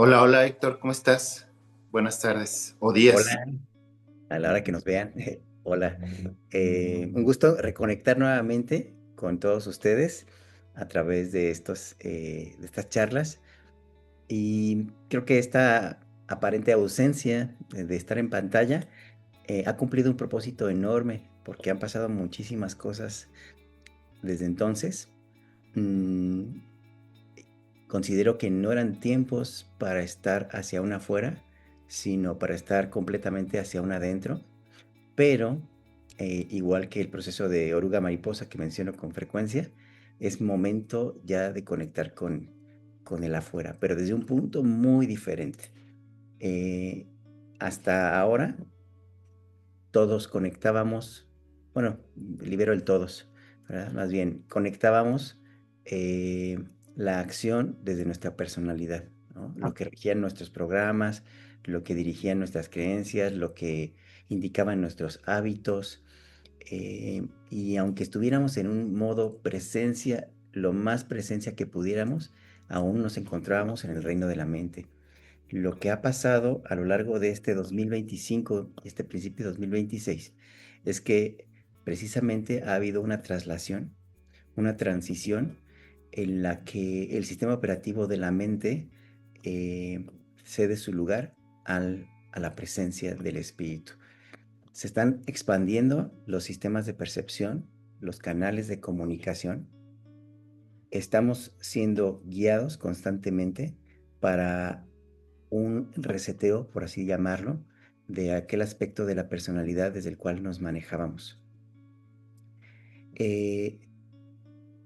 Hola, hola Héctor, ¿cómo estás? Buenas tardes o días. Hola, a la hora que nos vean. Hola. Un gusto reconectar nuevamente con todos ustedes a través de de estas charlas. Y creo que esta aparente ausencia de estar en pantalla ha cumplido un propósito enorme porque han pasado muchísimas cosas desde entonces. Mm, Considero que no eran tiempos para estar hacia una afuera, sino para estar completamente hacia una adentro. Pero, igual que el proceso de oruga mariposa que menciono con frecuencia, es momento ya de conectar con el afuera, pero desde un punto muy diferente. Eh, Hasta ahora todos conectábamos, bueno, libero el todos, ¿verdad? Más bien, conectábamos eh, la acción desde nuestra personalidad, ¿no? Lo que regían nuestros programas, lo que dirigían nuestras creencias, lo que indicaban nuestros hábitos. Y aunque estuviéramos en un modo presencia, lo más presencia que pudiéramos, aún nos encontrábamos en el reino de la mente. Lo que ha pasado a lo largo de este 2025, este principio de 2026, es que precisamente ha habido una traslación, una transición en la que el sistema operativo de la mente eh, cede su lugar a la presencia del espíritu. Se están expandiendo los sistemas de percepción, los canales de comunicación. Estamos siendo guiados constantemente para un reseteo, por así llamarlo, de aquel aspecto de la personalidad desde el cual nos manejábamos. Eh,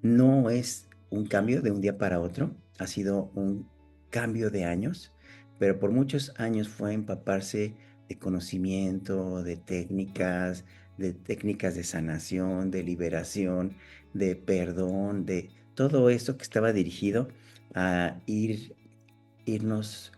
no es un cambio de un día para otro, ha sido un cambio de años, pero por muchos años fue empaparse de conocimiento, de técnicas de sanación, de liberación, de perdón, de todo esto que estaba dirigido a irnos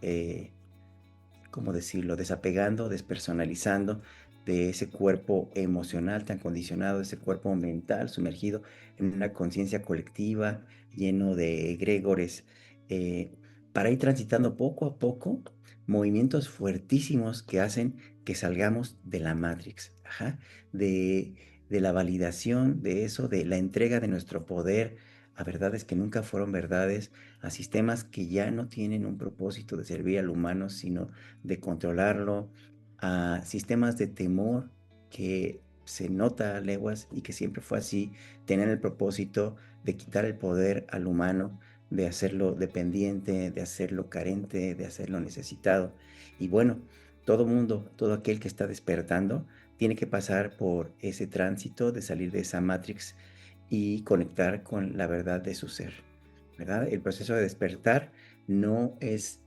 ¿cómo decirlo? Desapegando, despersonalizando de ese cuerpo emocional tan condicionado, ese cuerpo mental sumergido en una conciencia colectiva, lleno de egregores, eh, para ir transitando poco a poco movimientos fuertísimos que hacen que salgamos de la Matrix, ajá, de, de la validación de eso, de la entrega de nuestro poder a verdades que nunca fueron verdades, a sistemas que ya no tienen un propósito de servir al humano, sino de controlarlo, a sistemas de temor que se nota a leguas y que siempre fue así, tener el propósito de quitar el poder al humano, de hacerlo dependiente, de hacerlo carente, de hacerlo necesitado. Y bueno, todo mundo, todo aquel que está despertando, tiene que pasar por ese tránsito de salir de esa matrix y conectar con la verdad de su ser, ¿verdad? El proceso de despertar no es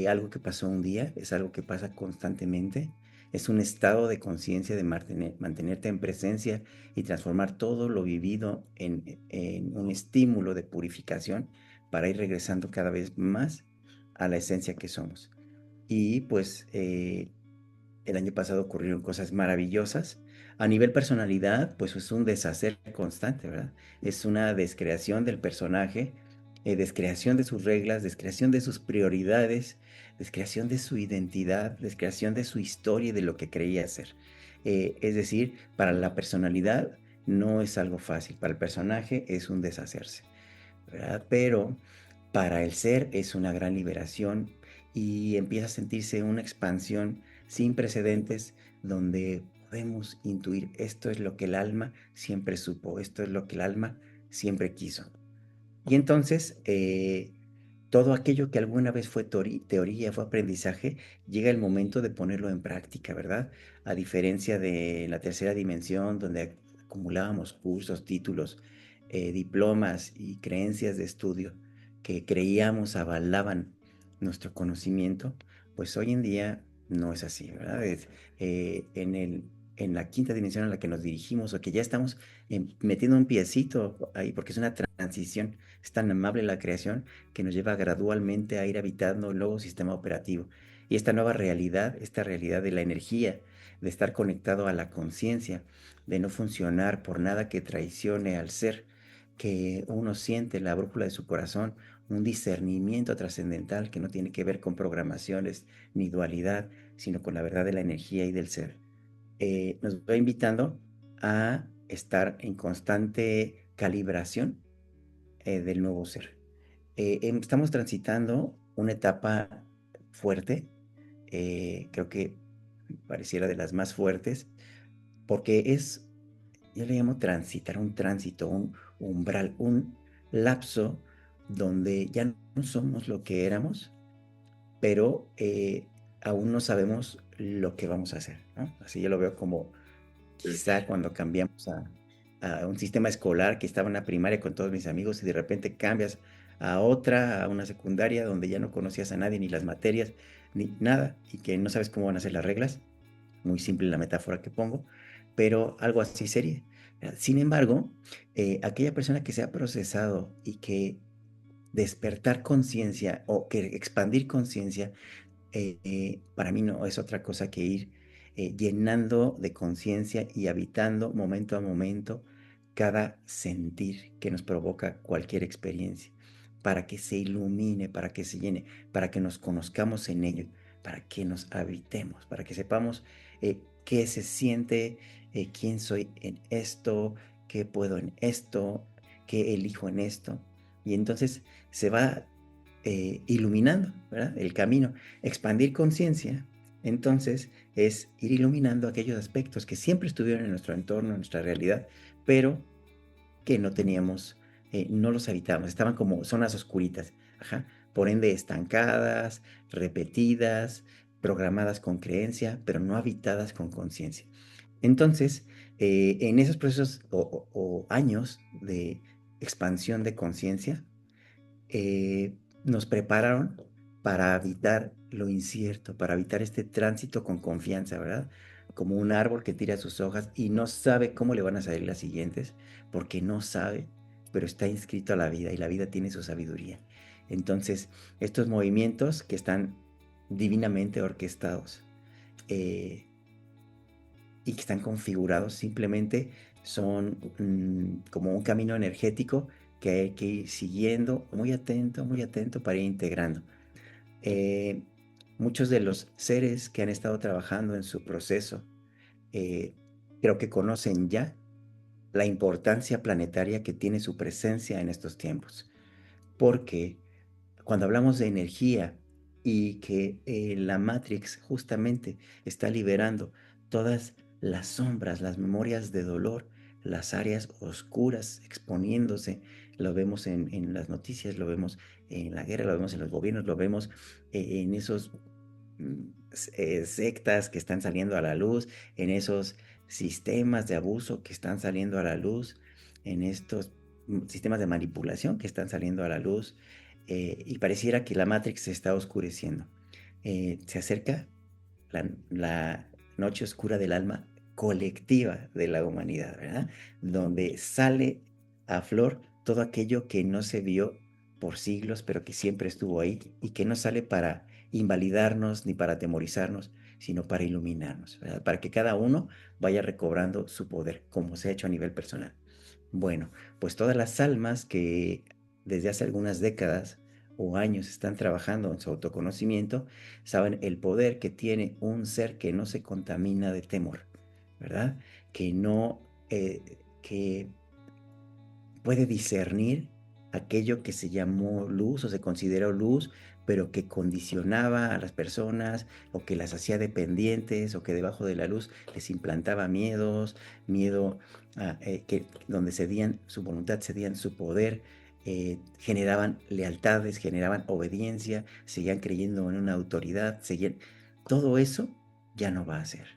algo que pasó un día, es algo que pasa constantemente. Es un estado de conciencia de mantenerte en presencia y transformar todo lo vivido en un estímulo de purificación para ir regresando cada vez más a la esencia que somos. Y pues el año pasado ocurrieron cosas maravillosas. A nivel personalidad, pues es un deshacer constante, ¿verdad? Es una descreación del personaje, descreación de sus reglas, descreación de sus prioridades, descreación de su identidad, descreación de su historia y de lo que creía ser. Es decir, para la personalidad no es algo fácil, para el personaje es un deshacerse, ¿verdad? Pero para el ser es una gran liberación y empieza a sentirse una expansión sin precedentes donde podemos intuir esto es lo que el alma siempre supo, esto es lo que el alma siempre quiso. Y entonces, todo aquello que alguna vez fue teoría, fue aprendizaje, llega el momento de ponerlo en práctica, ¿verdad? A diferencia de la tercera dimensión, donde acumulábamos cursos, títulos, diplomas y creencias de estudio que creíamos avalaban nuestro conocimiento, pues hoy en día no es así, ¿verdad? En la quinta dimensión a la que nos dirigimos o que ya estamos metiendo un piecito ahí, porque es una transición. Es tan amable la creación que nos lleva gradualmente a ir habitando el nuevo sistema operativo. Y esta nueva realidad, esta realidad de la energía, de estar conectado a la conciencia, de no funcionar por nada que traicione al ser, que uno siente la brújula de su corazón un discernimiento trascendental que no tiene que ver con programaciones ni dualidad, sino con la verdad de la energía y del ser. Nos va invitando a estar en constante calibración del nuevo ser. Estamos transitando una etapa fuerte, creo que pareciera de las más fuertes, porque es, yo le llamo transitar, un tránsito, un umbral, un lapso donde ya no somos lo que éramos, pero aún no sabemos lo que vamos a hacer, ¿no? Así yo lo veo como Sí. quizá cuando cambiamos a un sistema escolar que estaba en la primaria con todos mis amigos y de repente cambias a otra, a una secundaria donde ya no conocías a nadie, ni las materias, ni nada, y que no sabes cómo van a ser las reglas. Muy simple la metáfora que pongo, pero algo así sería. Sin embargo, aquella persona que se ha procesado y que despertar conciencia o que expandir conciencia para mí no es otra cosa que ir llenando de conciencia y habitando momento a momento cada sentir que nos provoca cualquier experiencia, para que se ilumine, para que se llene, para que nos conozcamos en ello, para que nos habitemos, para que sepamos qué se siente, quién soy en esto, qué puedo en esto, qué elijo en esto. Y entonces se va iluminando, ¿verdad? El camino. Expandir conciencia, entonces, es ir iluminando aquellos aspectos que siempre estuvieron en nuestro entorno, en nuestra realidad, pero que no teníamos, no los habitábamos, estaban como zonas oscuritas, ajá, por ende estancadas, repetidas, programadas con creencia, pero no habitadas con conciencia. Entonces, en esos procesos o años de expansión de conciencia, nos prepararon para habitar lo incierto, para habitar este tránsito con confianza, ¿verdad? Como un árbol que tira sus hojas y no sabe cómo le van a salir las siguientes, porque no sabe, pero está inscrito a la vida y la vida tiene su sabiduría. Entonces, estos movimientos que están divinamente orquestados eh, y que están configurados simplemente son como un camino energético que hay que ir siguiendo muy atento para ir integrando. Eh, Muchos de los seres que han estado trabajando en su proceso, eh, creo que conocen ya la importancia planetaria que tiene su presencia en estos tiempos, porque cuando hablamos de energía y que la Matrix justamente está liberando todas las sombras, las memorias de dolor, las áreas oscuras exponiéndose, lo vemos en las noticias, lo vemos en la guerra, lo vemos en los gobiernos, lo vemos en esos sectas que están saliendo a la luz, en esos sistemas de abuso que están saliendo a la luz, en estos sistemas de manipulación que están saliendo a la luz, y pareciera que la Matrix se está oscureciendo. Se acerca la noche oscura del alma colectiva de la humanidad, ¿verdad? Donde sale a flor todo aquello que no se vio por siglos, pero que siempre estuvo ahí y que no sale para invalidarnos ni para atemorizarnos, sino para iluminarnos, ¿verdad? Para que cada uno vaya recobrando su poder, como se ha hecho a nivel personal. Bueno, pues todas las almas que desde hace algunas décadas o años están trabajando en su autoconocimiento, saben el poder que tiene un ser que no se contamina de temor, ¿verdad? Que no, que puede discernir aquello que se llamó luz o se consideró luz, pero que condicionaba a las personas o que las hacía dependientes o que debajo de la luz les implantaba miedos, miedo que donde cedían su voluntad, cedían su poder, generaban lealtades, generaban obediencia, seguían creyendo en una autoridad, seguían... Todo eso ya no va a ser.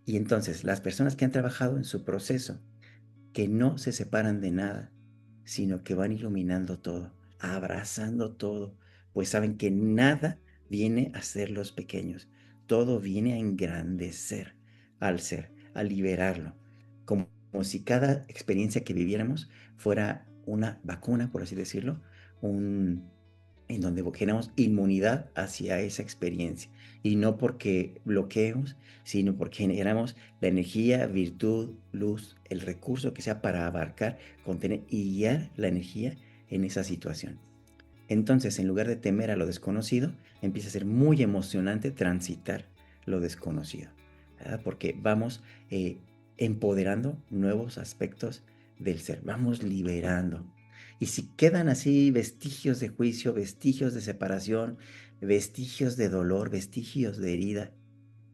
Y entonces las personas que han trabajado en su proceso, que no se separan de nada, sino que van iluminando todo, abrazando todo, pues saben que nada viene a ser los pequeños, todo viene a engrandecer al ser, a liberarlo, como si cada experiencia que viviéramos fuera una vacuna, por así decirlo, un, en donde generamos inmunidad hacia esa experiencia. Y no porque bloqueemos, sino porque generamos la energía, virtud, luz, el recurso que sea para abarcar, contener y guiar la energía en esa situación. Entonces, en lugar de temer a lo desconocido, empieza a ser muy emocionante transitar lo desconocido, ¿verdad? Porque vamos empoderando nuevos aspectos del ser, vamos liberando. Y si quedan así vestigios de juicio, vestigios de separación, vestigios de dolor, vestigios de herida,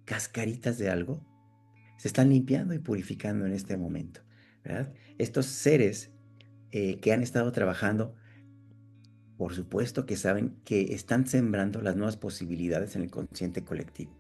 cascaritas de algo, se están limpiando y purificando en este momento, ¿verdad? Estos seres que han estado trabajando, por supuesto que saben que están sembrando las nuevas posibilidades en el consciente colectivo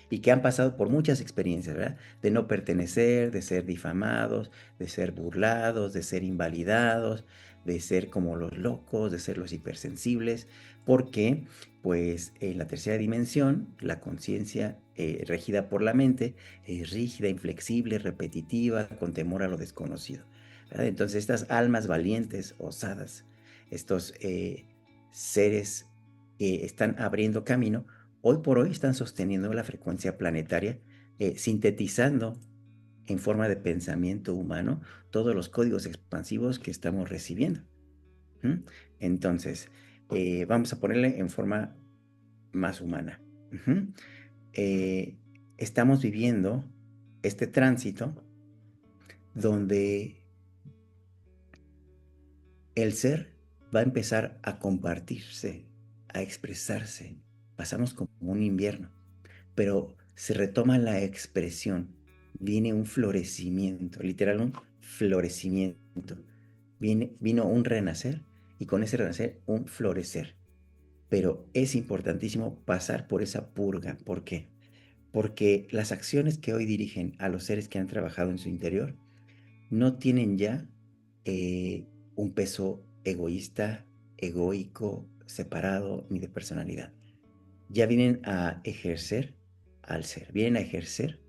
y que han pasado por muchas experiencias, ¿verdad? De no pertenecer, de ser difamados, de ser burlados, de ser invalidados, de ser como los locos, de ser los hipersensibles, porque pues en la tercera dimensión la conciencia regida por la mente es rígida, inflexible, repetitiva, con temor a lo desconocido, ¿verdad? Entonces estas almas valientes, osadas, estos seres que están abriendo camino, hoy por hoy están sosteniendo la frecuencia planetaria, sintetizando en forma de pensamiento humano todos los códigos expansivos que estamos recibiendo. ¿Mm? Entonces, vamos a ponerle en forma más humana. Ujú. Eh, Estamos viviendo este tránsito donde el ser va a empezar a compartirse, a expresarse. Pasamos como un invierno, pero se retoma la expresión, viene un florecimiento, literal un florecimiento, vino un renacer y con ese renacer un florecer. Pero es importantísimo pasar por esa purga. ¿Por qué? Porque las acciones que hoy dirigen a los seres que han trabajado en su interior no tienen ya un peso egoísta, egoico, separado, ni de personalidad. Ya vienen a ejercer al ser, vienen a ejercer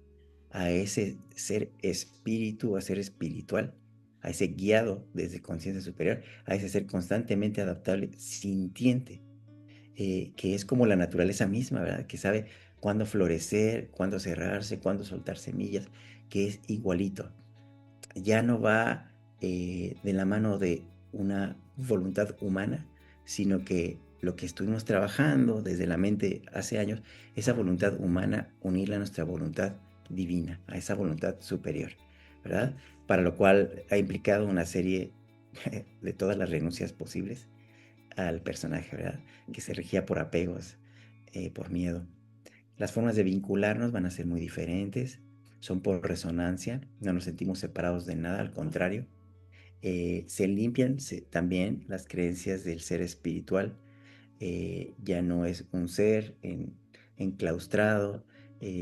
a ese ser espíritu, a ser espiritual, a ese guiado desde conciencia superior, a ese ser constantemente adaptable, sintiente, que es como la naturaleza misma, ¿verdad? Que sabe cuándo florecer, cuándo cerrarse, cuándo soltar semillas, que es igualito. Ya no va de la mano de una voluntad humana, sino que lo que estuvimos trabajando desde la mente hace años, esa voluntad humana, unirla a nuestra voluntad divina, a esa voluntad superior, ¿verdad? Para lo cual ha implicado una serie de todas las renuncias posibles al personaje, ¿verdad? Que se regía por apegos, por miedo. Las formas de vincularnos van a ser muy diferentes, son por resonancia, no nos sentimos separados de nada, al contrario. Se limpian también las creencias del ser espiritual, ya no es un ser enclaustrado,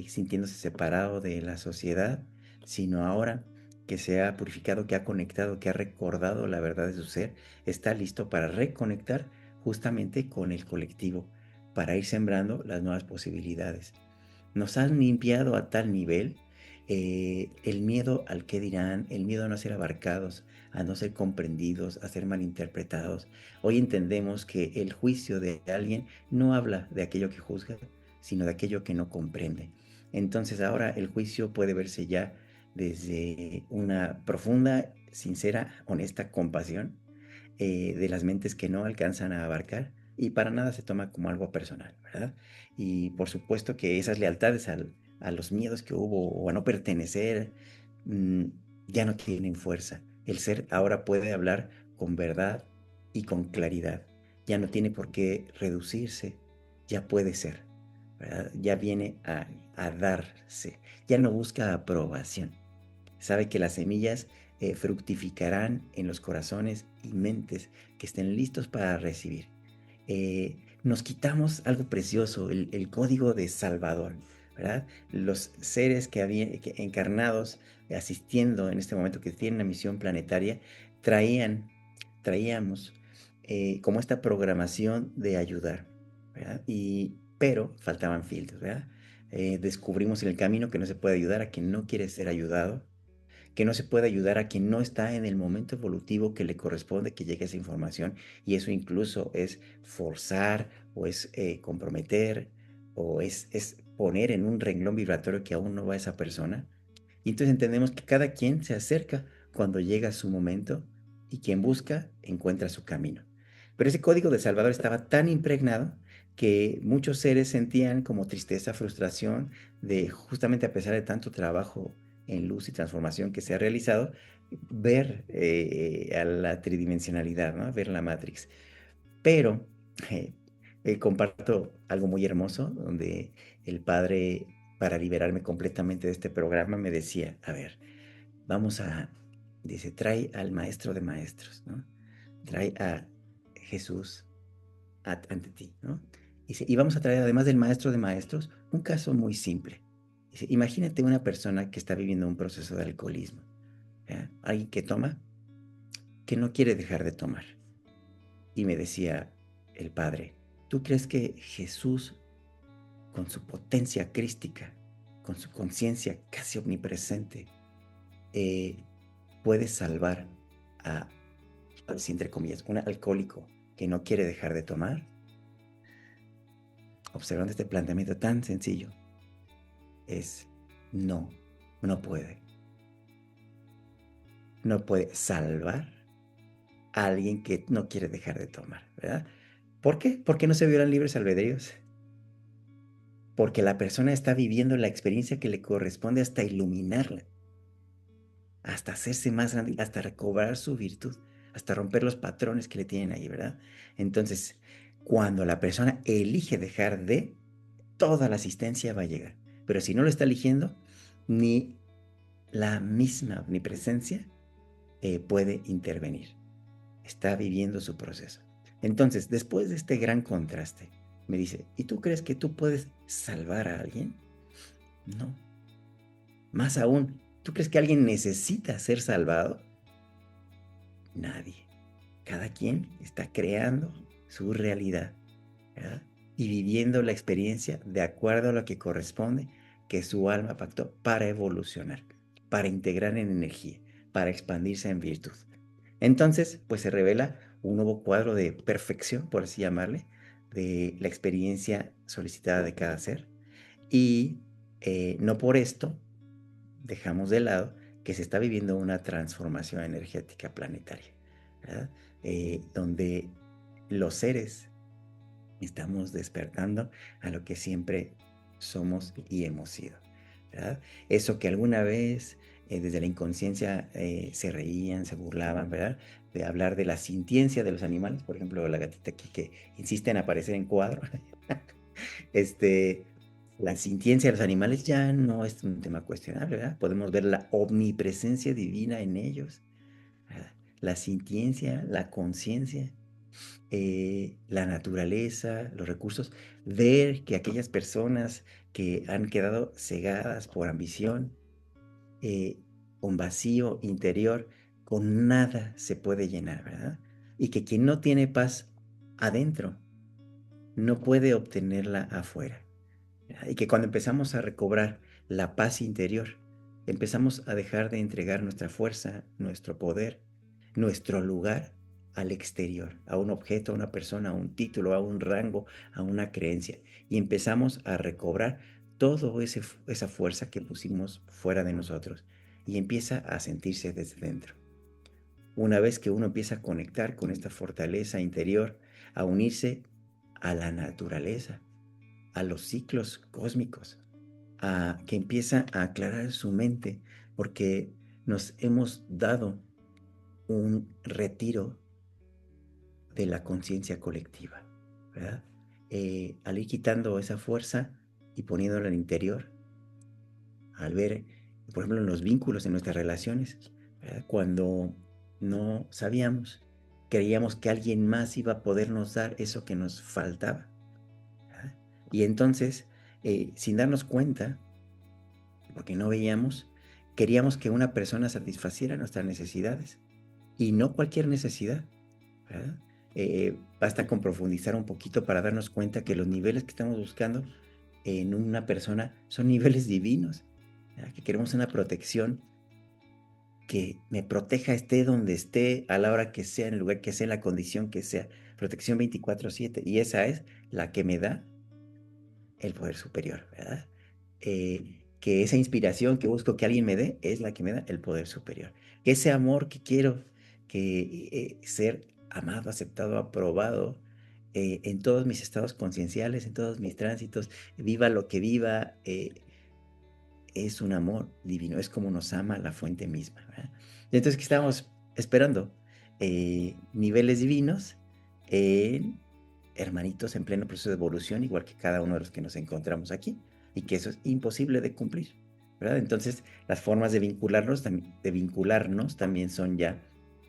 sintiéndose separado de la sociedad, sino ahora que se ha purificado, que ha conectado, que ha recordado la verdad de su ser, está listo para reconectar justamente con el colectivo, para ir sembrando las nuevas posibilidades. Nos han limpiado a tal nivel el miedo al qué dirán, el miedo a no ser abarcados, a no ser comprendidos, a ser malinterpretados. Hoy entendemos que el juicio de alguien no habla de aquello que juzga, sino de aquello que no comprende. Entonces ahora el juicio puede verse ya desde una profunda, sincera, honesta compasión de las mentes que no alcanzan a abarcar y para nada se toma como algo personal, ¿verdad? Y por supuesto que esas lealtades a los miedos que hubo o a no pertenecer mm, ya no tienen fuerza. El ser ahora puede hablar con verdad y con claridad. Ya no tiene por qué reducirse, ya puede ser, ¿verdad? Ya viene a darse, ya no busca aprobación. Sabe que las semillas fructificarán en los corazones y mentes que estén listos para recibir. Nos quitamos algo precioso, el código de Salvador, ¿verdad? Los seres que habían encarnados, asistiendo en este momento, que tienen una misión planetaria, traíamos como esta programación de ayudar, ¿verdad? Pero faltaban filtros, ¿verdad? Descubrimos en el camino que no se puede ayudar a quien no quiere ser ayudado, que no se puede ayudar a quien no está en el momento evolutivo que le corresponde que llegue esa información, y eso incluso es forzar o es comprometer o es poner en un renglón vibratorio que aún no va esa persona. Y entonces entendemos que cada quien se acerca cuando llega su momento y quien busca encuentra su camino. Pero ese código del Salvador estaba tan impregnado que muchos seres sentían como tristeza, frustración de justamente a pesar de tanto trabajo en luz y transformación que se ha realizado, ver a la tridimensionalidad, ¿no? Ver la Matrix. Pero eh, comparto algo muy hermoso donde el padre, para liberarme completamente de este programa, me decía, a ver, vamos a, dice, trae al maestro de maestros, ¿no? Trae a Jesús ante ti, ¿no? Dice, y vamos a traer, además del maestro de maestros, un caso muy simple. Dice, imagínate una persona que está viviendo un proceso de alcoholismo, ¿ya? Alguien que toma, que no quiere dejar de tomar. Y me decía el padre, ¿tú crees que Jesús, con su potencia crística, con su conciencia casi omnipresente, eh, puede salvar a, así entre comillas, un alcohólico que no quiere dejar de tomar? Observando este planteamiento tan sencillo, es no, no puede. No puede salvar a alguien que no quiere dejar de tomar, ¿verdad? ¿Por qué? Porque no se violan libres albedríos. Porque la persona está viviendo la experiencia que le corresponde hasta iluminarla, hasta hacerse más grande, hasta recobrar su virtud, hasta romper los patrones que le tienen ahí, ¿verdad? Entonces, cuando la persona elige dejar de, toda la asistencia va a llegar. Pero si no lo está eligiendo, ni la misma omnipresencia puede intervenir. Está viviendo su proceso. Entonces, después de este gran contraste, me dice, ¿y tú crees que tú puedes salvar a alguien? No. Más aún, ¿tú crees que alguien necesita ser salvado? Nadie. Cada quien está creando su realidad, ¿verdad? Y viviendo la experiencia de acuerdo a lo que corresponde que su alma pactó para evolucionar, para integrar en energía, para expandirse en virtud. Entonces, pues se revela un nuevo cuadro de perfección, por así llamarle, de la experiencia solicitada de cada ser. Y no por esto dejamos de lado que se está viviendo una transformación energética planetaria, ¿verdad? Donde los seres estamos despertando a lo que siempre somos y hemos sido, ¿verdad? Eso que alguna vez desde la inconsciencia se reían, se burlaban, ¿verdad? De hablar de la sintiencia de los animales, por ejemplo, la gatita aquí que insiste en aparecer en cuadro. este, la sintiencia de los animales ya no es un tema cuestionable, ¿verdad? Podemos ver la omnipresencia divina en ellos, ¿verdad? La sintiencia, la conciencia, la naturaleza, los recursos, ver que aquellas personas que han quedado cegadas por ambición, eh, con vacío interior, con nada se puede llenar, ¿verdad? Y que quien no tiene paz adentro, no puede obtenerla afuera. Y que cuando empezamos a recobrar la paz interior, empezamos a dejar de entregar nuestra fuerza, nuestro poder, nuestro lugar al exterior, a un objeto, a una persona, a un título, a un rango, a una creencia. Y empezamos a recobrar toda esa fuerza que pusimos fuera de nosotros y empieza a sentirse desde dentro. Una vez que uno empieza a conectar con esta fortaleza interior, a unirse a la naturaleza, a los ciclos cósmicos, a que empieza a aclarar su mente, porque nos hemos dado un retiro de la conciencia colectiva, ¿verdad? Al ir quitando esa fuerza y poniéndola al interior, al ver, por ejemplo, en los vínculos, en nuestras relaciones, ¿verdad? Cuando no sabíamos, creíamos que alguien más iba a podernos dar eso que nos faltaba, ¿verdad? Y entonces, sin darnos cuenta, porque no veíamos, queríamos que una persona satisfaciera nuestras necesidades y no cualquier necesidad, ¿verdad? Basta con profundizar un poquito para darnos cuenta que los niveles que estamos buscando en una persona son niveles divinos, ¿verdad? Que queremos una protección que me proteja esté donde esté, a la hora que sea, en el lugar que sea, en la condición que sea. Protección 24/7. Y esa es la que me da el poder superior, ¿verdad? Que esa inspiración que busco que alguien me dé es la que me da el poder superior. Que ese amor que quiero que ser amado, aceptado, aprobado en todos mis estados concienciales, en todos mis tránsitos, viva lo que viva, es un amor divino, es como nos ama la fuente misma, ¿verdad? Entonces, ¿qué estamos esperando? Niveles divinos en hermanitos en pleno proceso de evolución, igual que cada uno de los que nos encontramos aquí, y que eso es imposible de cumplir, ¿verdad? Entonces, las formas de vincularnos también son ya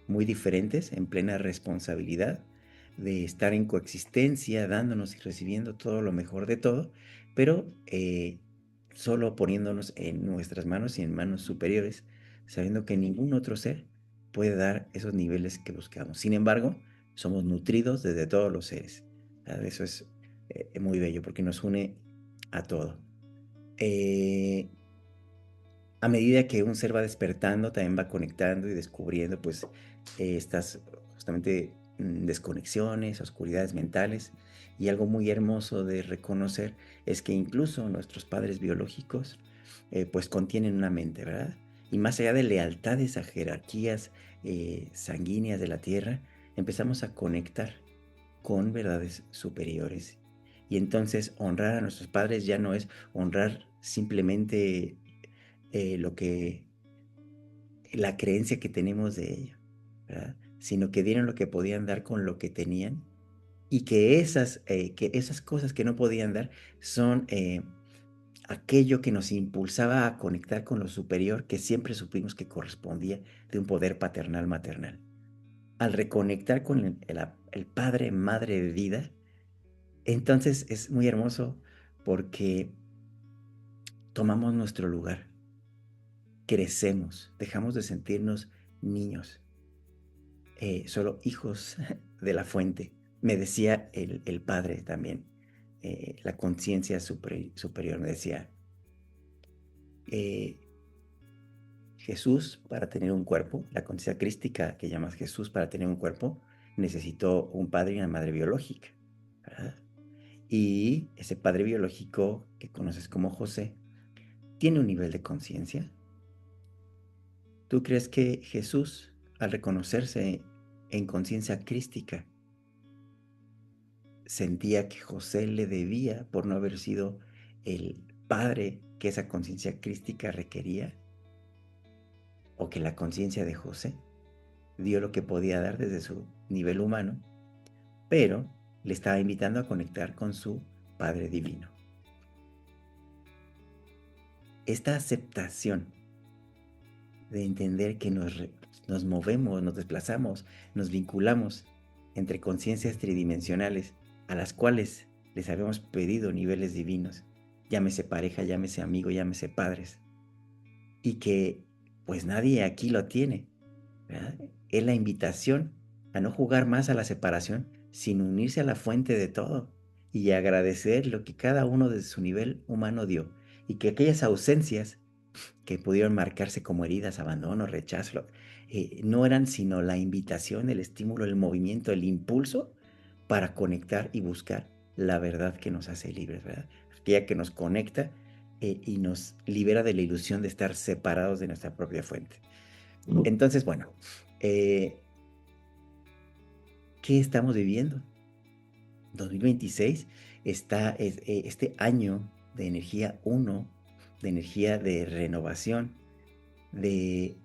muy diferentes, en plena responsabilidad, de estar en coexistencia, dándonos y recibiendo todo lo mejor de todo, pero solo poniéndonos en nuestras manos y en manos superiores, sabiendo que ningún otro ser puede dar esos niveles que buscamos. Sin embargo, somos nutridos desde todos los seres. ¿Verdad? Eso es muy bello porque nos une a todo. Eh, a medida que un ser va despertando, también va conectando y descubriendo pues estas justamente desconexiones, oscuridades mentales. Y algo muy hermoso de reconocer es que incluso nuestros padres biológicos pues contienen una mente, ¿verdad? Y más allá de lealtades a jerarquías sanguíneas de la tierra, empezamos a conectar con verdades superiores. Y entonces honrar a nuestros padres ya no es honrar simplemente lo que, la creencia que tenemos de ello, ¿verdad? Sino que dieron lo que podían dar con lo que tenían y que esas cosas que no podían dar son aquello que nos impulsaba a conectar con lo superior que siempre supimos que correspondía de un poder paternal maternal. Al reconectar con el padre, madre de vida, entonces es muy hermoso porque tomamos nuestro lugar, crecemos, dejamos de sentirnos niños, solo hijos de la fuente. Me decía el padre también, la conciencia superior, me decía, eh, Jesús para tener un cuerpo, la conciencia crística que llamas Jesús para tener un cuerpo, necesitó un padre y una madre biológica, ¿verdad? Y ese padre biológico que conoces como José, ¿tiene un nivel de conciencia? ¿Tú crees que Jesús, al reconocerse en conciencia crística, sentía que José le debía por no haber sido el padre que esa conciencia crística requería? ¿O que la conciencia de José dio lo que podía dar desde su nivel humano, pero le estaba invitando a conectar con su Padre Divino? Esta aceptación de entender que nos movemos, nos desplazamos, nos vinculamos entre conciencias tridimensionales a las cuales les habíamos pedido niveles divinos, llámese pareja, llámese amigo, llámese padres, y que pues nadie aquí lo tiene, ¿verdad? Es la invitación a no jugar más a la separación, sino unirse a la fuente de todo y agradecer lo que cada uno de su nivel humano dio, y que aquellas ausencias que pudieron marcarse como heridas, abandono, rechazo, no eran sino la invitación, el estímulo, el movimiento, el impulso para conectar y buscar la verdad que nos hace libres, ¿verdad? Aquella que nos conecta y nos libera de la ilusión de estar separados de nuestra propia fuente. Entonces, bueno, eh, ¿qué estamos viviendo? 2026 está este año de energía 1, de energía de renovación, de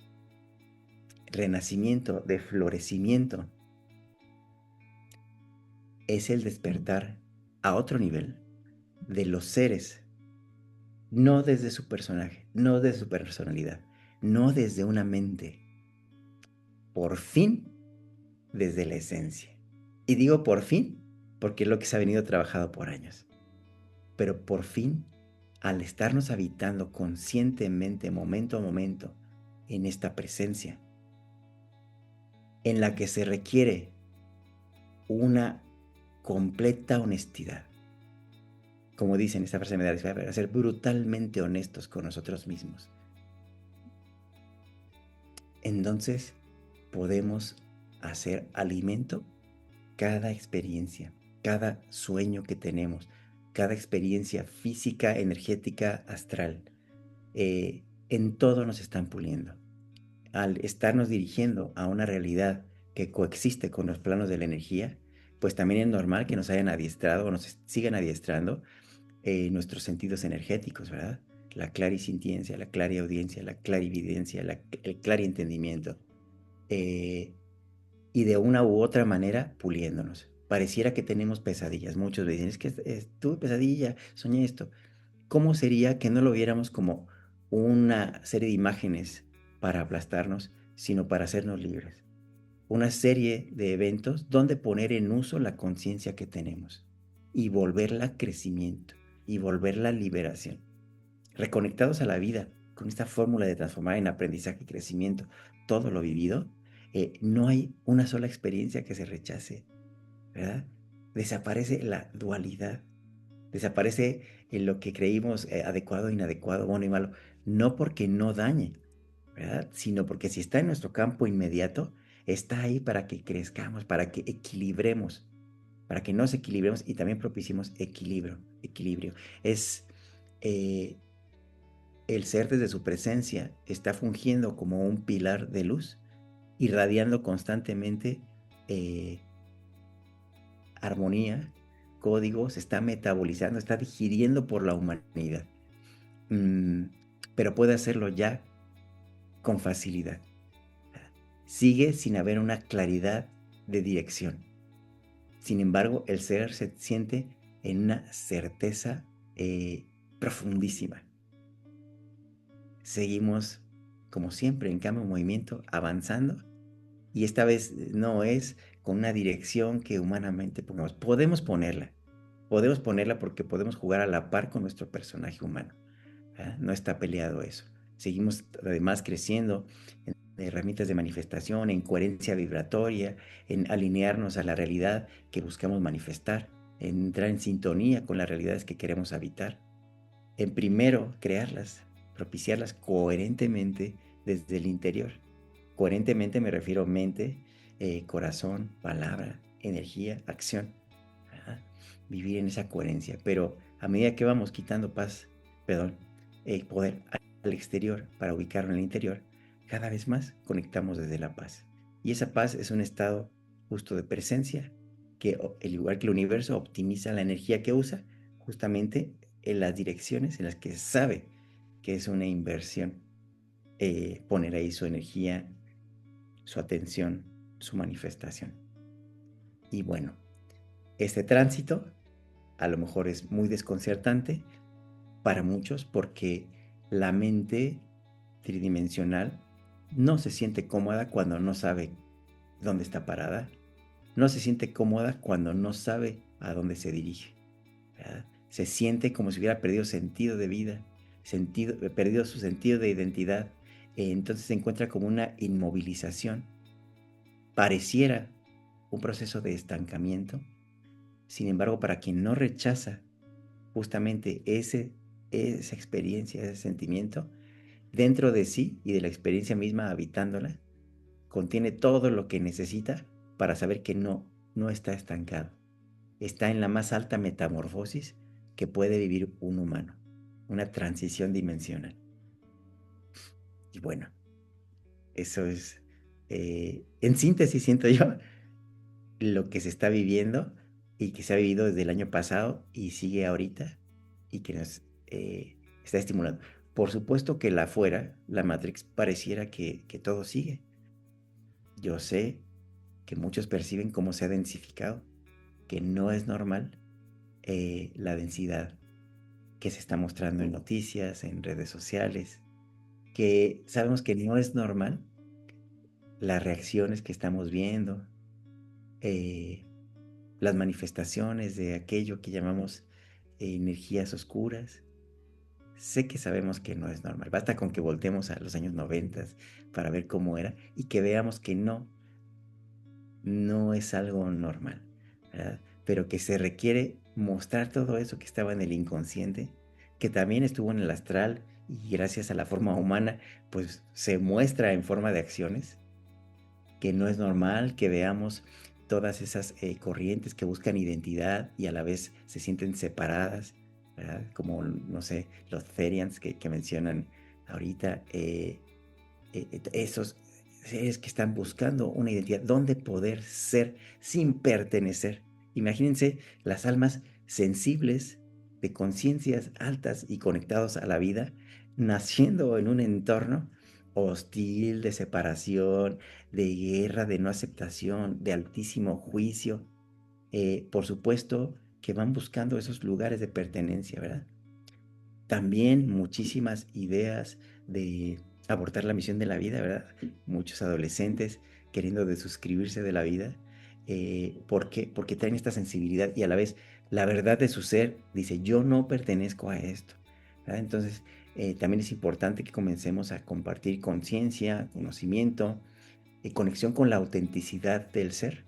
renacimiento, de florecimiento. Es el despertar a otro nivel de los seres, no desde su personaje, no desde su personalidad, no desde una mente, por fin desde la esencia. Y digo por fin porque es lo que se ha venido trabajando por años. Pero por fin, al estarnos habitando conscientemente, momento a momento, en esta presencia, en la que se requiere una completa honestidad. Como dicen, esta frase me da risa, a ser brutalmente honestos con nosotros mismos. Entonces podemos hacer alimento cada experiencia, cada sueño que tenemos, cada experiencia física, energética, astral. En todo nos están puliendo. al estarnos dirigiendo a una realidad que coexiste con los planos de la energía, pues también es normal que nos hayan adiestrado o nos sigan adiestrando nuestros sentidos energéticos, ¿verdad? La clarisintiencia, la clariaudiencia, la clarividencia, el clarientendimiento. Eh, y de una u otra manera puliéndonos. Pareciera que tenemos pesadillas. Muchos me dicen, es que tuve pesadilla, soñé esto. ¿Cómo sería que no lo viéramos como una serie de imágenes para aplastarnos, sino para hacernos libres? Una serie de eventos donde poner en uso la conciencia que tenemos y volverla crecimiento y volverla liberación. Reconectados a la vida con esta fórmula de transformar en aprendizaje y crecimiento todo lo vivido, no hay una sola experiencia que se rechace, ¿verdad? Desaparece la dualidad, desaparece en lo que creímos adecuado, inadecuado, bueno y malo, no porque no dañe, ¿verdad? Sino porque si está en nuestro campo inmediato, está ahí para que crezcamos, para que equilibremos, para que nos equilibremos y también propiciemos equilibrio. Es eh, el ser desde su presencia está fungiendo como un pilar de luz, irradiando constantemente eh, armonía, códigos, se está metabolizando, está digiriendo por la humanidad. Mm, pero puede hacerlo ya con facilidad. Sigue sin haber una claridad de dirección. Sin embargo, el ser se siente en una certeza profundísima. Seguimos, como siempre, en cambio, movimiento, avanzando. Y esta vez no es con una dirección que humanamente pongamos. Podemos ponerla porque podemos jugar a la par con nuestro personaje humano. ¿Verdad? No está peleado eso. Seguimos además creciendo en herramientas de manifestación, en coherencia vibratoria, en alinearnos a la realidad que buscamos manifestar, en entrar en sintonía con las realidades que queremos habitar, en primero crearlas, propiciarlas coherentemente desde el interior. Coherentemente me refiero a mente, corazón, palabra, energía, acción. ¿Verdad? Vivir en esa coherencia. Pero a medida que vamos quitando poder al exterior para ubicarlo en el interior, cada vez más conectamos desde la paz. Y esa paz es un estado justo de presencia que, al igual que el universo, optimiza la energía que usa justamente en las direcciones en las que sabe que es una inversión poner ahí su energía, su atención, su manifestación. Y bueno, este tránsito a lo mejor es muy desconcertante para muchos porque la mente tridimensional no se siente cómoda cuando no sabe dónde está parada, no se siente cómoda cuando no sabe a dónde se dirige, ¿verdad? Se siente como si hubiera perdido sentido de vida, perdido su sentido de identidad, entonces se encuentra como una inmovilización. Pareciera un proceso de estancamiento. Sin embargo, para quien no rechaza justamente esa experiencia, ese sentimiento, dentro de sí y de la experiencia misma habitándola, contiene todo lo que necesita para saber que no está estancado. Está en la más alta metamorfosis que puede vivir un humano, una transición dimensional. Y bueno, eso es, en síntesis, siento yo, lo que se está viviendo y que se ha vivido desde el año pasado y sigue ahorita y que nos está estimulando. Por supuesto que la afuera, la Matrix, pareciera que todo sigue. Yo sé que muchos perciben cómo se ha densificado, que no es normal la densidad que se está mostrando en noticias, en redes sociales, que sabemos que no es normal las reacciones que estamos viendo, eh, las manifestaciones de aquello que llamamos energías oscuras. Sé que sabemos que no es normal. Basta con que volteemos a los años 90 para ver cómo era y que veamos que no es algo normal, ¿verdad? Pero que se requiere mostrar todo eso que estaba en el inconsciente, que también estuvo en el astral y gracias a la forma humana, pues se muestra en forma de acciones, que no es normal que veamos todas esas corrientes que buscan identidad y a la vez se sienten separadas, ¿verdad? Como, no sé, los Therians que mencionan ahorita, esos seres que están buscando una identidad, dónde poder ser sin pertenecer. Imagínense las almas sensibles, de conciencias altas y conectados a la vida, naciendo en un entorno hostil, de separación, de guerra, de no aceptación, de altísimo juicio. Por supuesto que van buscando esos lugares de pertenencia, ¿verdad? También muchísimas ideas de abortar la misión de la vida, ¿verdad? Muchos adolescentes queriendo desuscribirse de la vida. ¿Por qué? Porque traen esta sensibilidad y a la vez la verdad de su ser dice, yo no pertenezco a esto, ¿verdad? Entonces, también es importante que comencemos a compartir conciencia, conocimiento y conexión con la autenticidad del ser,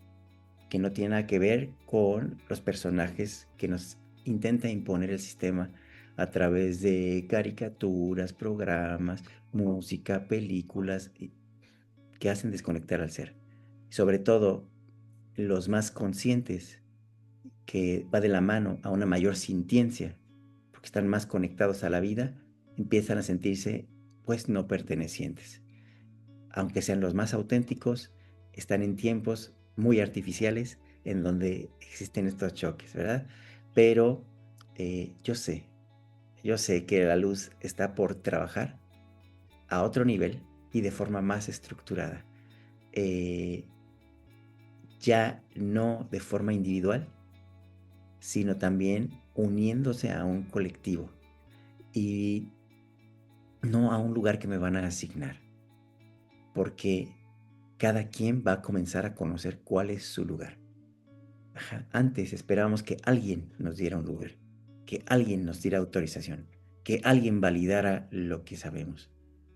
que no tiene nada que ver con los personajes que nos intenta imponer el sistema a través de caricaturas, programas, música, películas que hacen desconectar al ser. Sobre todo los más conscientes, que va de la mano a una mayor sintiencia, porque están más conectados a la vida, empiezan a sentirse pues no pertenecientes. Aunque sean los más auténticos, están en tiempos muy artificiales en donde existen estos choques, ¿verdad? Pero yo sé que la luz está por trabajar a otro nivel y de forma más estructurada. Eh, ya no de forma individual, sino también uniéndose a un colectivo y no a un lugar que me van a asignar, porque cada quien va a comenzar a conocer cuál es su lugar. Ajá. Antes esperábamos que alguien nos diera un lugar, que alguien nos diera autorización, que alguien validara lo que sabemos,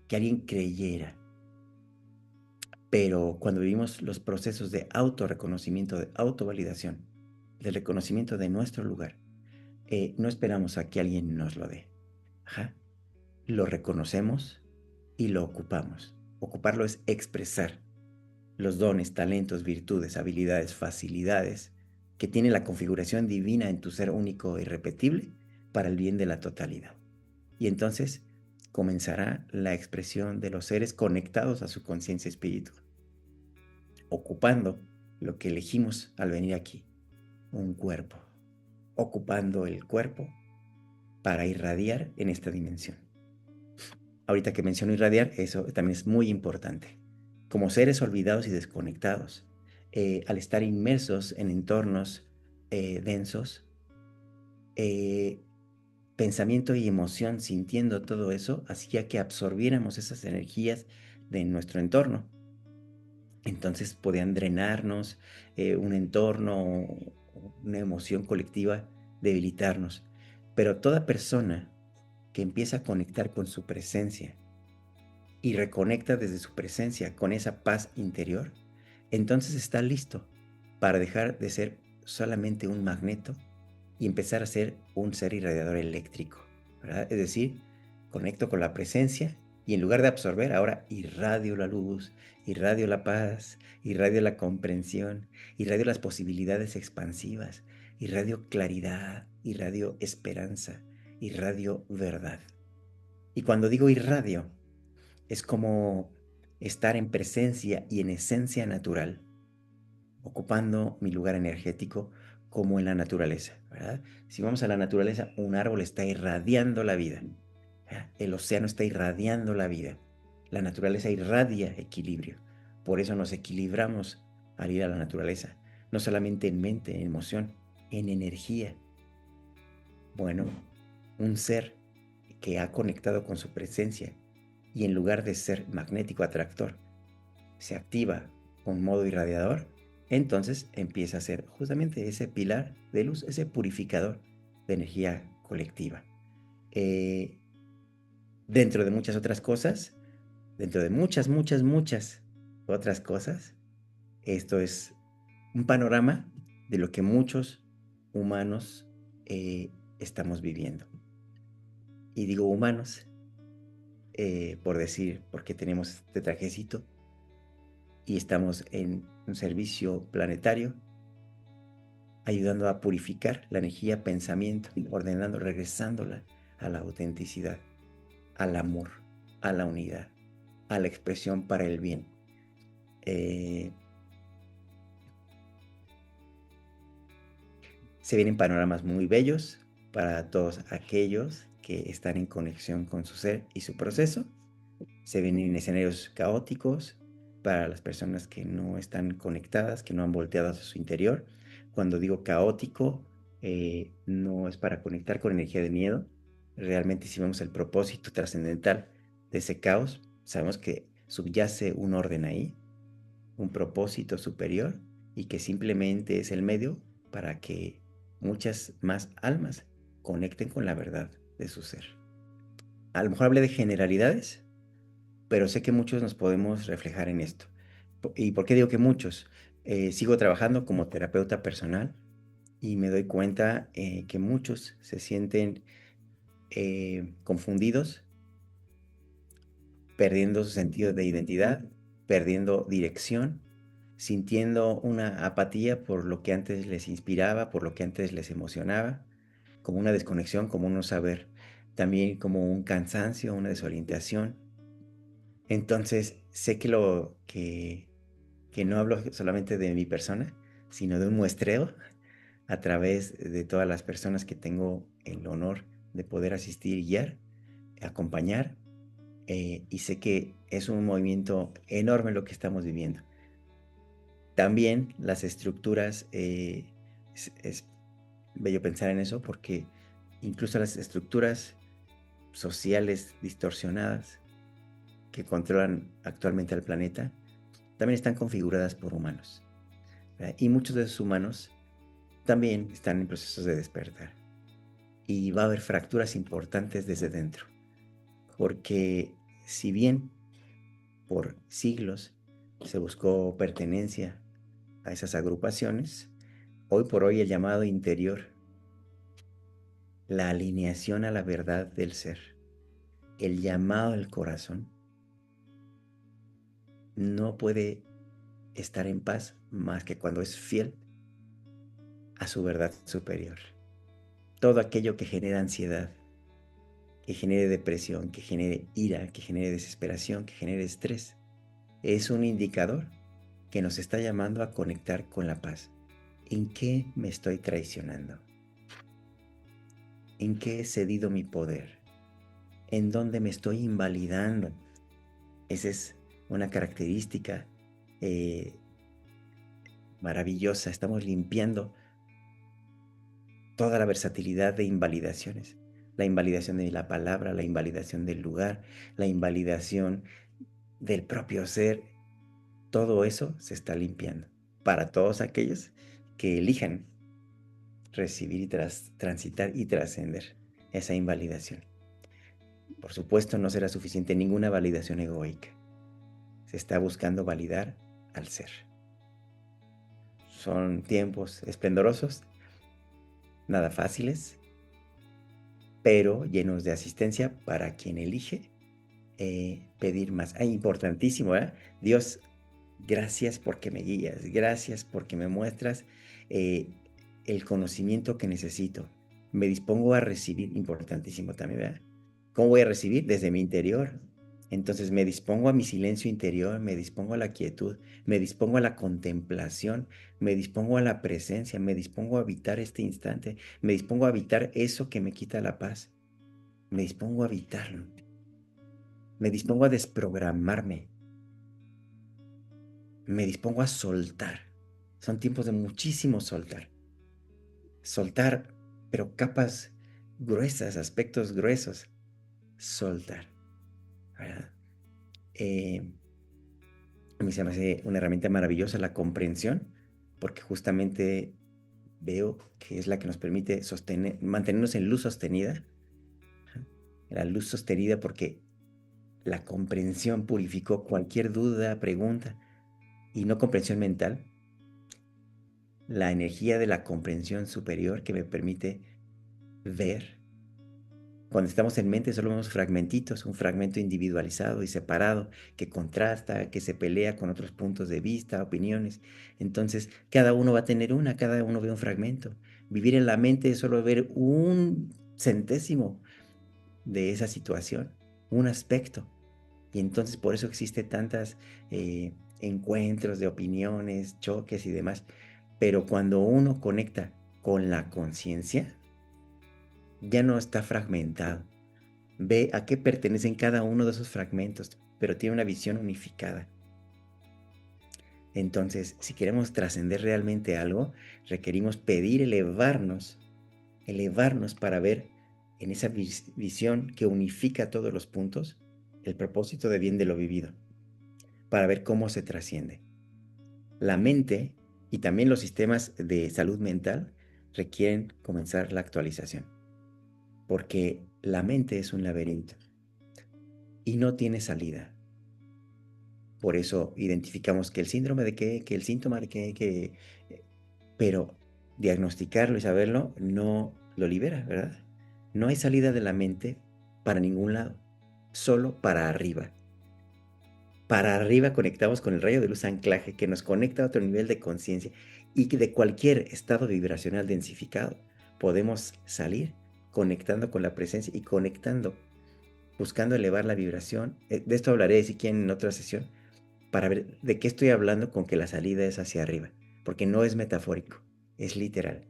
que alguien creyera. Pero cuando vivimos los procesos de autorreconocimiento, de autovalidación, de reconocimiento de nuestro lugar, no esperamos a que alguien nos lo dé. Ajá. Lo reconocemos y lo ocupamos. Ocuparlo es expresar los dones, talentos, virtudes, habilidades, facilidades que tiene la configuración divina en tu ser único e irrepetible para el bien de la totalidad. Y entonces comenzará la expresión de los seres conectados a su conciencia espiritual, ocupando lo que elegimos al venir aquí, un cuerpo, ocupando el cuerpo para irradiar en esta dimensión. Ahorita que menciono irradiar, eso también es muy importante. Como seres olvidados y desconectados, al estar inmersos en entornos densos, eh, pensamiento y emoción sintiendo todo eso, hacía que absorbiéramos esas energías de nuestro entorno. Entonces podían drenarnos, un entorno, una emoción colectiva, debilitarnos. Pero toda persona que empieza a conectar con su presencia, y reconecta desde su presencia con esa paz interior, entonces está listo para dejar de ser solamente un magneto y empezar a ser un ser irradiador eléctrico, ¿verdad? Es decir, conecto con la presencia y en lugar de absorber, ahora irradio la luz, irradio la paz, irradio la comprensión, irradio las posibilidades expansivas, irradio claridad, irradio esperanza, irradio verdad. Y cuando digo irradio, es como estar en presencia y en esencia natural, ocupando mi lugar energético como en la naturaleza, ¿verdad? Si vamos a la naturaleza, un árbol está irradiando la vida, ¿verdad? El océano está irradiando la vida, la naturaleza irradia equilibrio, por eso nos equilibramos al ir a la naturaleza, no solamente en mente, en emoción, en energía. Bueno, un ser que ha conectado con su presencia y en lugar de ser magnético atractor, se activa con modo irradiador, entonces empieza a ser justamente ese pilar de luz, ese purificador de energía colectiva. Eh, Dentro de muchas otras cosas, dentro de muchas otras cosas, esto es un panorama de lo que muchos humanos estamos viviendo. Y digo humanos por decir, porque tenemos este trajecito y estamos en un servicio planetario, ayudando a purificar la energía pensamiento, ordenando, regresándola a la autenticidad, al amor, a la unidad. a la expresión para el bien. Eh, Se vienen panoramas muy bellos para todos aquellos que están en conexión con su ser y su proceso. Se vienen escenarios caóticos para las personas que no están conectadas, que no han volteado hacia su interior. Cuando digo caótico, no es para conectar con energía de miedo. Realmente si vemos el propósito trascendental de ese caos, sabemos que subyace un orden ahí, un propósito superior y que simplemente es el medio para que muchas más almas conecten con la verdad de su ser. A lo mejor hablé de generalidades, pero sé que muchos nos podemos reflejar en esto. ¿Y por qué digo que muchos? Sigo trabajando como terapeuta personal y me doy cuenta que muchos se sienten confundidos, perdiendo su sentido de identidad, perdiendo dirección, sintiendo una apatía por lo que antes les inspiraba, por lo que antes les emocionaba, como una desconexión, como un no saber, también como un cansancio, una desorientación. Entonces, sé que no hablo solamente de mi persona, sino de un muestreo a través de todas las personas que tengo el honor de poder asistir y guiar, acompañar, y sé que es un movimiento enorme lo que estamos viviendo. También las estructuras, es bello pensar en eso porque incluso las estructuras sociales distorsionadas que controlan actualmente al planeta también están configuradas por humanos, ¿verdad? Y muchos de esos humanos también están en procesos de despertar. Y va a haber fracturas importantes desde dentro, porque si bien por siglos se buscó pertenencia a esas agrupaciones, hoy por hoy el llamado interior, la alineación a la verdad del ser, el llamado del corazón, no puede estar en paz más que cuando es fiel a su verdad superior. Todo aquello que genera ansiedad, que genere depresión, que genere ira, que genere desesperación, que genere estrés, es un indicador que nos está llamando a conectar con la paz. ¿En qué me estoy traicionando? ¿En qué he cedido mi poder? ¿En dónde me estoy invalidando? Esa es una característica eh, maravillosa. Estamos limpiando toda la versatilidad de invalidaciones. La invalidación de la palabra, la invalidación del lugar, la invalidación del propio ser. Todo eso se está limpiando para todos aquellos que elijan recibir y transitar y trascender esa invalidación. Por supuesto, no será suficiente ninguna validación egoica. Se está buscando validar al ser. Son tiempos esplendorosos, nada fáciles, pero llenos de asistencia para quien elige pedir más. Importantísimo, ¿eh? Dios, gracias porque me guías, gracias porque me muestras eh, el conocimiento que necesito. Me dispongo a recibir, importantísimo también, ¿verdad? ¿Cómo voy a recibir? Desde mi interior. Entonces me dispongo a mi silencio interior, me dispongo a la quietud, me dispongo a la contemplación, me dispongo a la presencia, me dispongo a habitar este instante, me dispongo a habitar eso que me quita la paz, me dispongo a habitarlo, me dispongo a desprogramarme, me dispongo a soltar. Son tiempos de muchísimo soltar. Soltar, pero capas gruesas, aspectos gruesos. Soltar, ¿verdad? A mí se me hace una herramienta maravillosa la comprensión, porque justamente veo que es la que nos permite sostener, mantenernos en luz sostenida. La luz sostenida porque la comprensión purificó cualquier duda, pregunta, y no comprensión mental, la energía de la comprensión superior que me permite ver. Cuando estamos en mente solo vemos fragmentitos, un fragmento individualizado y separado que contrasta, que se pelea con otros puntos de vista, opiniones. Entonces, cada uno va a tener una, cada uno ve un fragmento. Vivir en la mente es solo ver un centésimo de esa situación, un aspecto. Y entonces por eso existe tantas encuentros de opiniones, choques y demás. Pero cuando uno conecta con la conciencia, ya no está fragmentado. Ve a qué pertenecen cada uno de esos fragmentos, pero tiene una visión unificada. Entonces, si queremos trascender realmente algo, requerimos pedir elevarnos para ver en esa visión que unifica todos los puntos el propósito de bien de lo vivido, para ver cómo se trasciende. La mente y también los sistemas de salud mental requieren comenzar la actualización, porque la mente es un laberinto y no tiene salida. Por eso identificamos que el síndrome de qué, que el síntoma de qué, pero diagnosticarlo y saberlo no lo libera, ¿verdad? No hay salida de la mente para ningún lado, solo para arriba. Para arriba conectamos con el rayo de luz anclaje que nos conecta a otro nivel de conciencia y que de cualquier estado vibracional densificado podemos salir conectando con la presencia y conectando, buscando elevar la vibración. De esto hablaré si quieren en otra sesión para ver de qué estoy hablando con que la salida es hacia arriba, porque no es metafórico, es literal.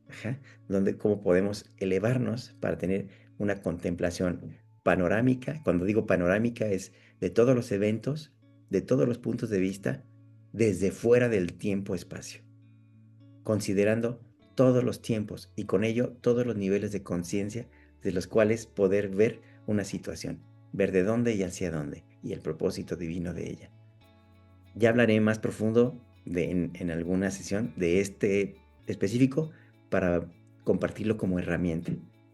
Ajá. Donde cómo podemos elevarnos para tener una contemplación panorámica. Cuando digo panorámica es de todos los eventos, de todos los puntos de vista, desde fuera del tiempo-espacio, considerando todos los tiempos y con ello todos los niveles de conciencia de los cuales poder ver una situación, ver de dónde y hacia dónde y el propósito divino de ella. Ya hablaré más profundo en alguna sesión de este específico para compartirlo como herramienta.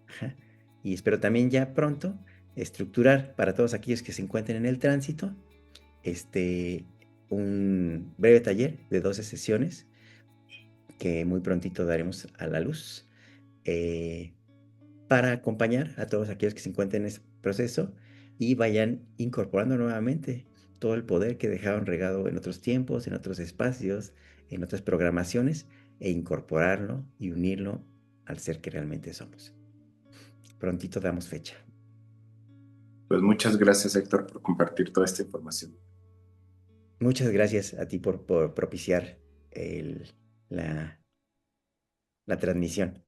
Ajá. Y espero también ya pronto estructurar para todos aquellos que se encuentren en el tránsito este, un breve taller de 12 sesiones que muy prontito daremos a la luz eh, para acompañar a todos aquellos que se encuentren en ese proceso y vayan incorporando nuevamente todo el poder que dejaron regado en otros tiempos, en otros espacios, en otras programaciones, e incorporarlo y unirlo al ser que realmente somos. Prontito damos fecha. Pues muchas gracias, Héctor, por compartir toda esta información. Muchas gracias a ti por propiciar el, la, la transmisión.